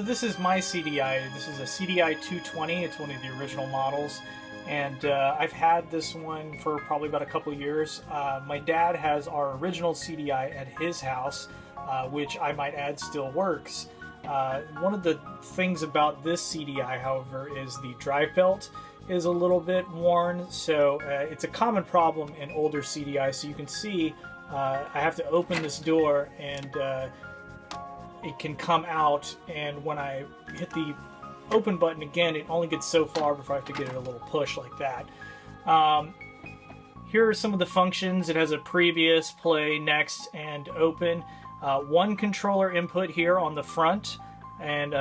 this is my CDI. This is a CDI 220. It's one of the original models. And I've had this one for probably about a couple years. My dad has our original CDI at his house, which I might add still works. One of the things about this CDI, however, is the drive belt is a little bit worn. So it's a common problem in older CDI. So you can see I have to open this door and it can come out, and when I hit the open button again, it only gets so far before I have to get it a little push like that. Here are some of the functions. It has a previous, play, next, and open. One controller input here on the front, and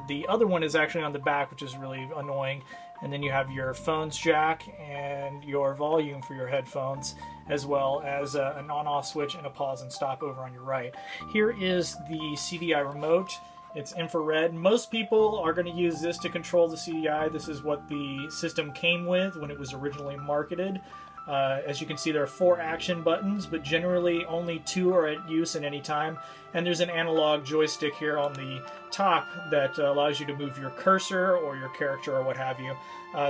the other one is actually on the back, which is really annoying. And then you have your phone's jack and your volume for your headphones, as well as an on-off switch and a pause and stop over on your right. Here is the CDI remote. It's infrared. Most people are going to use this to control the CDI. This is what the system came with when it was originally marketed. As you can see, there are 4 action buttons, but generally only 2 are at use at any time. And there's an analog joystick here on the top that allows you to move your cursor or your character or what have you.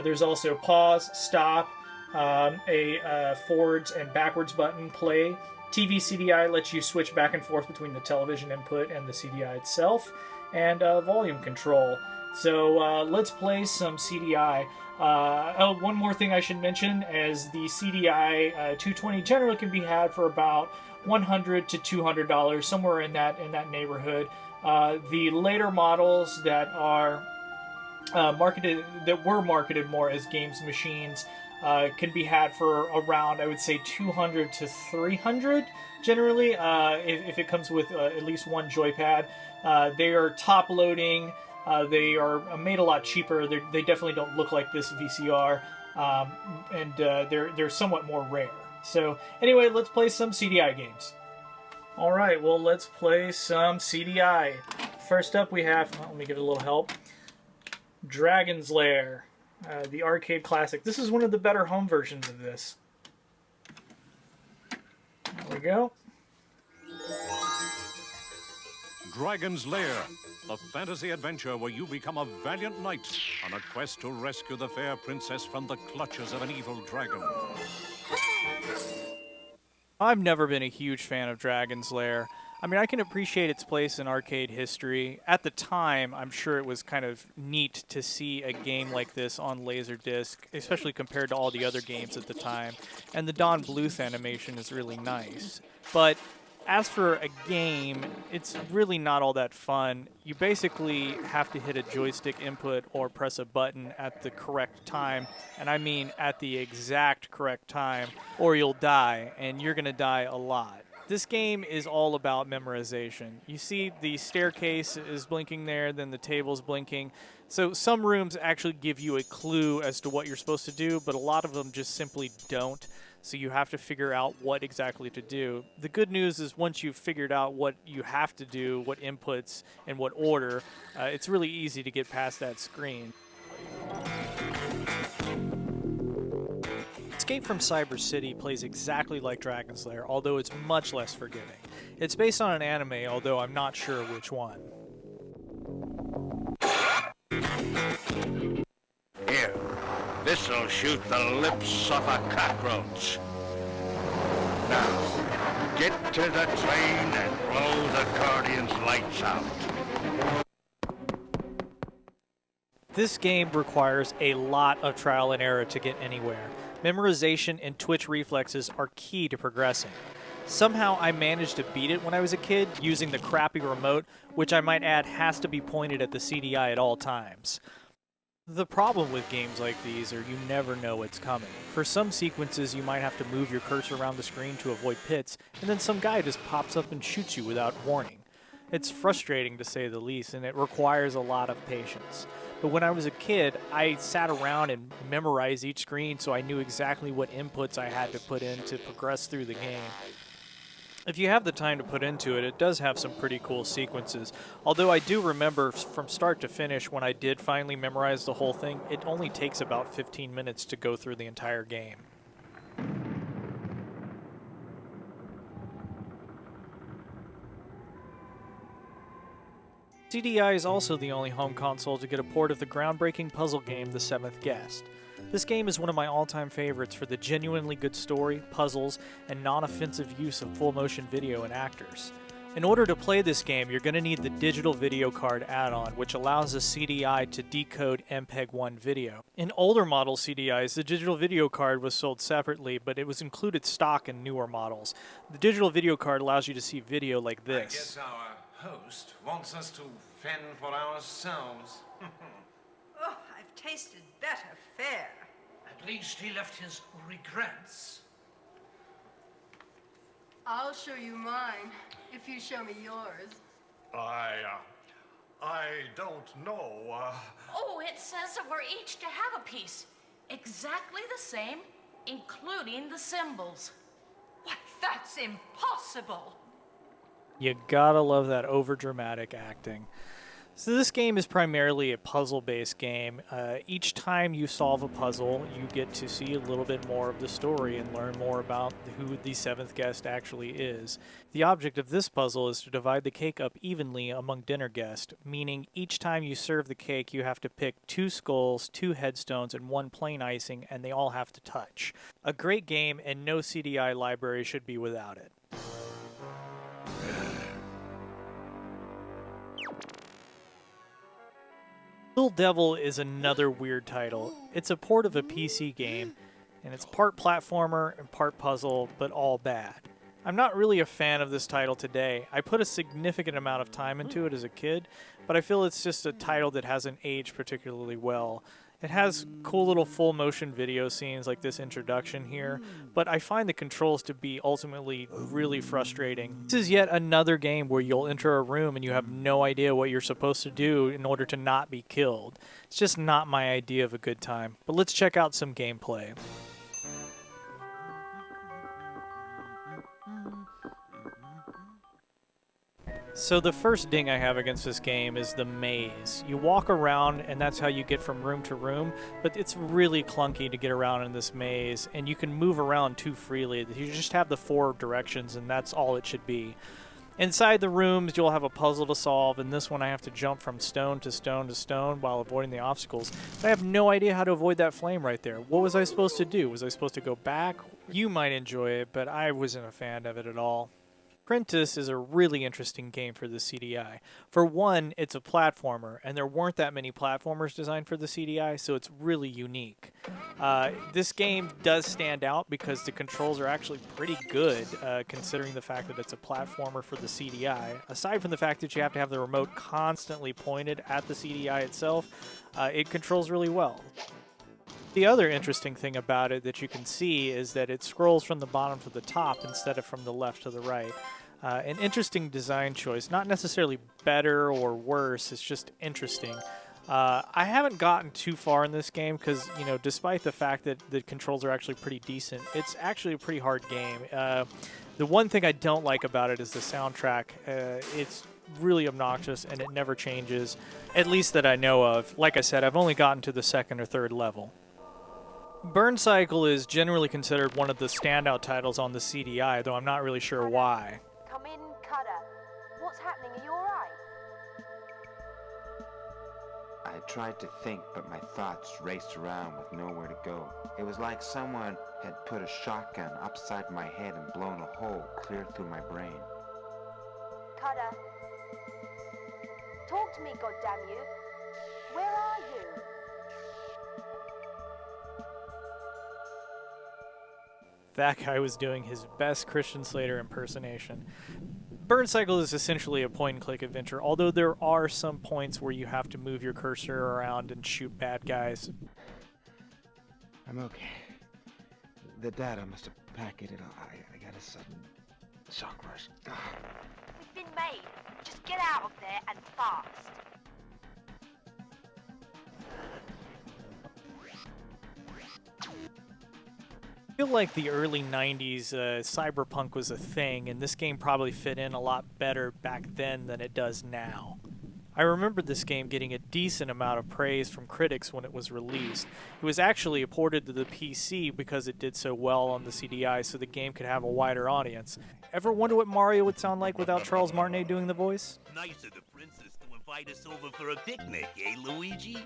There's also pause, stop, a forwards and backwards button, play. TV CDI lets you switch back and forth between the television input and the CDI itself, and volume control. So let's play some CDI. Oh, one more thing I should mention is the CDI 220 generally can be had for about $100 to $200, somewhere in that neighborhood. The later models that are were marketed more as games machines can be had for around, I would say, $200 to $300 generally, if it comes with at least one joypad. They are top loading. They are made a lot cheaper. They definitely don't look like this VCR, and they're somewhat more rare. So anyway, let's play some CDI games. All right, well, let's play some CDI. First up, we have, let me get a little help, Dragon's Lair, the arcade classic. This is one of the better home versions of this. There we go. Dragon's Lair, a fantasy adventure where you become a valiant knight on a quest to rescue the fair princess from the clutches of an evil dragon. I've never been a huge fan of Dragon's Lair. I mean, I can appreciate its place in arcade history. At the time, I'm sure it was kind of neat to see a game like this on Laserdisc, especially compared to all the other games at the time. And the Don Bluth animation is really nice. But as for a game, it's really not all that fun. You basically have to hit a joystick input or press a button at the correct time, and I mean at the exact correct time, or you'll die, and you're going to die a lot. This game is all about memorization. You see the staircase is blinking there, then the table's blinking. So some rooms actually give you a clue as to what you're supposed to do, but a lot of them just simply don't. So you have to figure out what exactly to do. The good news is once you've figured out what you have to do, what inputs, and what order, it's really easy to get past that screen. Escape from Cyber City plays exactly like Dragon's Lair, although it's much less forgiving. It's based on an anime, although I'm not sure which one. Here, this'll shoot the lips off a cockroach. Now, get to the train and blow the Guardian's lights out. This game requires a lot of trial and error to get anywhere. Memorization and twitch reflexes are key to progressing. Somehow I managed to beat it when I was a kid using the crappy remote, which I might add has to be pointed at the CDI at all times. The problem with games like these are you never know what's coming. For some sequences you might have to move your cursor around the screen to avoid pits, and then some guy just pops up and shoots you without warning. It's frustrating to say the least, and it requires a lot of patience. But when I was a kid, I sat around and memorized each screen so I knew exactly what inputs I had to put in to progress through the game. If you have the time to put into it, it does have some pretty cool sequences. Although I do remember from start to finish when I did finally memorize the whole thing, it only takes about 15 minutes to go through the entire game. CD-i is also the only home console to get a port of the groundbreaking puzzle game The Seventh Guest. This game is one of my all-time favorites for the genuinely good story, puzzles, and non-offensive use of full-motion video and actors. In order to play this game, you're going to need the digital video card add-on, which allows the CD-i to decode MPEG-1 video. In older model CDIs, the digital video card was sold separately, but it was included stock in newer models. The digital video card allows you to see video like this. I guess our host wants us to fend for ourselves. Oh, I've tasted better fare. At least he left his regrets. I'll show you mine, if you show me yours. I don't know, Oh, it says that we're each to have a piece. Exactly the same, including the symbols. Why, that's impossible. You gotta love that overdramatic acting. So this game is primarily a puzzle-based game. Each time you solve a puzzle, you get to see a little bit more of the story and learn more about who the seventh guest actually is. The object of this puzzle is to divide the cake up evenly among dinner guests, meaning each time you serve the cake, you have to pick 2 skulls, 2 headstones, and 1 plain icing, and they all have to touch. A great game, and no CDI library should be without it. Little Devil is another weird title. It's a port of a PC game, and it's part platformer and part puzzle, but all bad. I'm not really a fan of this title today. I put a significant amount of time into it as a kid, but I feel it's just a title that hasn't aged particularly well. It has cool little full motion video scenes like this introduction here, but I find the controls to be ultimately really frustrating. This is yet another game where you'll enter a room and you have no idea what you're supposed to do in order to not be killed. It's just not my idea of a good time, but let's check out some gameplay. So the first ding I have against this game is the maze. You walk around and that's how you get from room to room, but it's really clunky to get around in this maze, and you can move around too freely. You just have the 4 directions and that's all it should be. Inside the rooms you'll have a puzzle to solve, and this one I have to jump from stone to stone to stone while avoiding the obstacles. But I have no idea how to avoid that flame right there. What was I supposed to do? Was I supposed to go back? You might enjoy it, but I wasn't a fan of it at all. Apprentice is a really interesting game for the CDI. For one, it's a platformer, and there weren't that many platformers designed for the CDI, so it's really unique. This game does stand out because the controls are actually pretty good, considering the fact that it's a platformer for the CDI. Aside from the fact that you have to have the remote constantly pointed at the CDI itself, it controls really well. The other interesting thing about it that you can see is that it scrolls from the bottom to the top instead of from the left to the right. An interesting design choice, not necessarily better or worse, it's just interesting. I haven't gotten too far in this game because, you know, despite the fact that the controls are actually pretty decent, it's actually a pretty hard game. The one thing I don't like about it is the soundtrack. It's really obnoxious and it never changes, at least that I know of. Like I said, I've only gotten to the 2nd or 3rd level. Burn Cycle is generally considered one of the standout titles on the CDI, though I'm not really sure why. Come in, Cutter. What's happening? Are you alright? I tried to think, but my thoughts raced around with nowhere to go. It was like someone had put a shotgun upside my head and blown a hole clear through my brain. Cutter. Talk to me, goddamn you. Where are you? That guy was doing his best Christian Slater impersonation. Burn Cycle is essentially a point-and-click adventure, although there are some points where you have to move your cursor around and shoot bad guys. I'm okay. The data must have packed it. I got a sudden shock rush. It's been made. Just get out of there and fast. I feel like the early 90s, cyberpunk was a thing, and this game probably fit in a lot better back then than it does now. I remember this game getting a decent amount of praise from critics when it was released. It was actually ported to the PC because it did so well on the CDI, so the game could have a wider audience. Ever wonder what Mario would sound like without Charles Martinet doing the voice? Nice of the princess to invite invite us over for a picnic, eh, Luigi?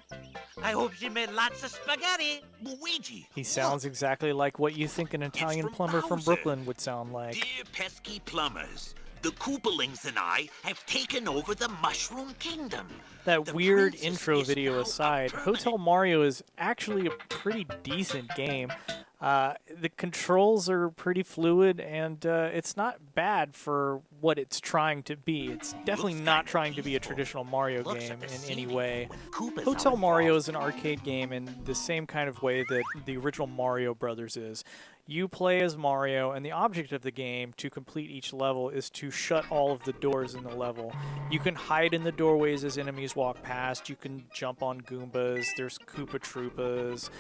I hope she made lots of spaghetti. Luigi! He sounds exactly like what you think an Italian plumber from Brooklyn would sound like. Dear pesky plumbers, the Koopalings and I have taken over the Mushroom Kingdom. That weird intro video aside, Hotel Mario is actually a pretty decent game. The controls are pretty fluid, and it's not bad for what it's trying to be. It's definitely not trying to be a traditional Mario game in any way. Hotel Mario is an arcade game in the same kind of way that the original Mario Brothers is. You play as Mario, and the object of the game to complete each level is to shut all of the doors in the level. You can hide in the doorways as enemies walk past. You can jump on Goombas. There's Koopa Troopas,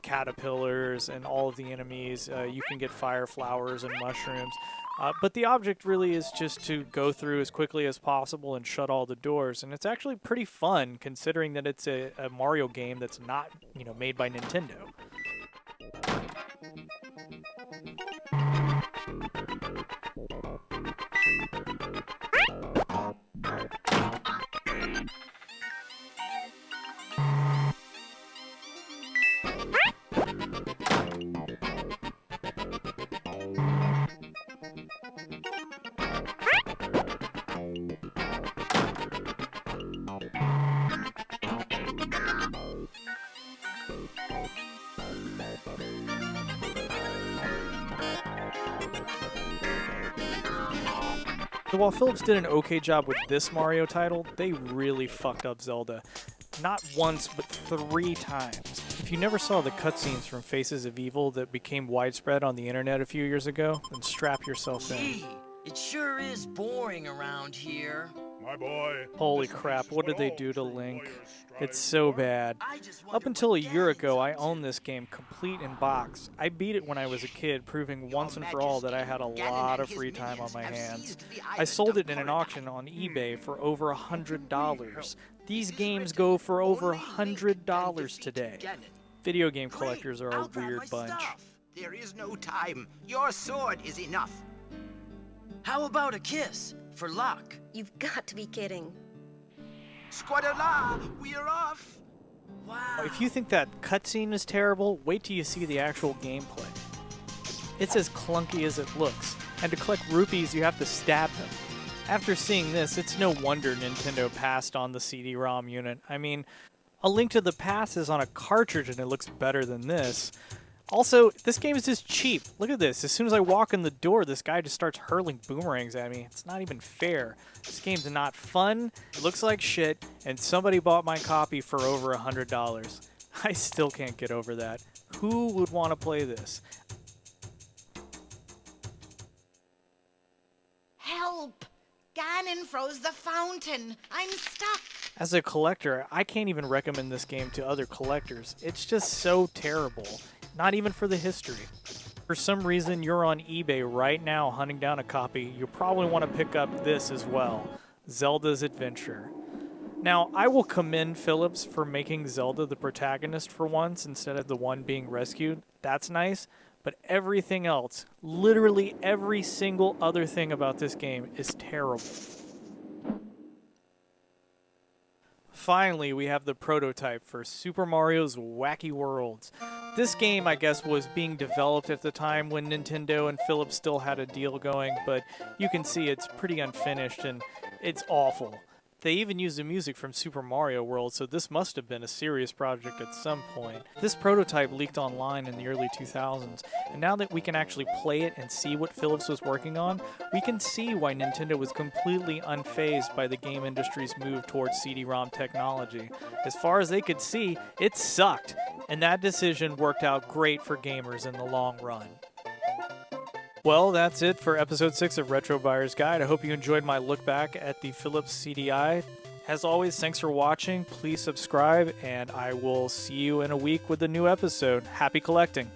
caterpillars, and all of the enemies. You can get fire flowers and mushrooms. But the object really is just to go through as quickly as possible and shut all the doors. And it's actually pretty fun, considering that it's a Mario game that's not, made by Nintendo. So while Phillips did an okay job with this Mario title, they really fucked up Zelda. Not once, but 3 times. If you never saw the cutscenes from Faces of Evil that became widespread on the internet a few years ago, then strap yourself in. Gee, it sure is boring around here. My boy. Holy crap, what did they do to Link? It's so bad. Up until a year ago, I owned this game complete in box. I beat it when I was a kid, proving once and for all that I had a lot of free time on my hands. I sold it in an auction on eBay for over $100. These games go for over $100 today. Video game collectors are a weird bunch. There is no time. Your sword is enough. How about a kiss? For luck. You've got to be kidding. Squadala, we're off. Wow. If you think that cutscene is terrible, wait till you see the actual gameplay. It's as clunky as it looks, and to collect rupees you have to stab them. After seeing this, it's no wonder Nintendo passed on the CD-ROM unit. I mean, A Link to the Past is on a cartridge and it looks better than this. Also, this game is just cheap. Look at this. As soon as I walk in the door, this guy just starts hurling boomerangs at me. It's not even fair. This game's not fun, it looks like shit, and somebody bought my copy for over $100. I still can't get over that. Who would want to play this? Help! Ganon froze the fountain. I'm stuck. As a collector, I can't even recommend this game to other collectors. It's just so terrible. Not even for the history. For some reason, you're on eBay right now hunting down a copy. You probably want to pick up this as well, Zelda's Adventure. Now, I will commend Phillips for making Zelda the protagonist for once instead of the one being rescued. That's nice, but everything else, literally every single other thing about this game is terrible. Finally, we have the prototype for Super Mario's Wacky Worlds. This game, I guess, was being developed at the time when Nintendo and Philips still had a deal going, but you can see it's pretty unfinished and it's awful. They even used the music from Super Mario World, so this must have been a serious project at some point. This prototype leaked online in the early 2000s, and now that we can actually play it and see what Philips was working on, we can see why Nintendo was completely unfazed by the game industry's move towards CD-ROM technology. As far as they could see, it sucked, and that decision worked out great for gamers in the long run. Well, that's it for episode 6 of Retro Buyer's Guide. I hope you enjoyed my look back at the Phillips CD-i. As always, thanks for watching. Please subscribe, and I will see you in a week with a new episode. Happy collecting!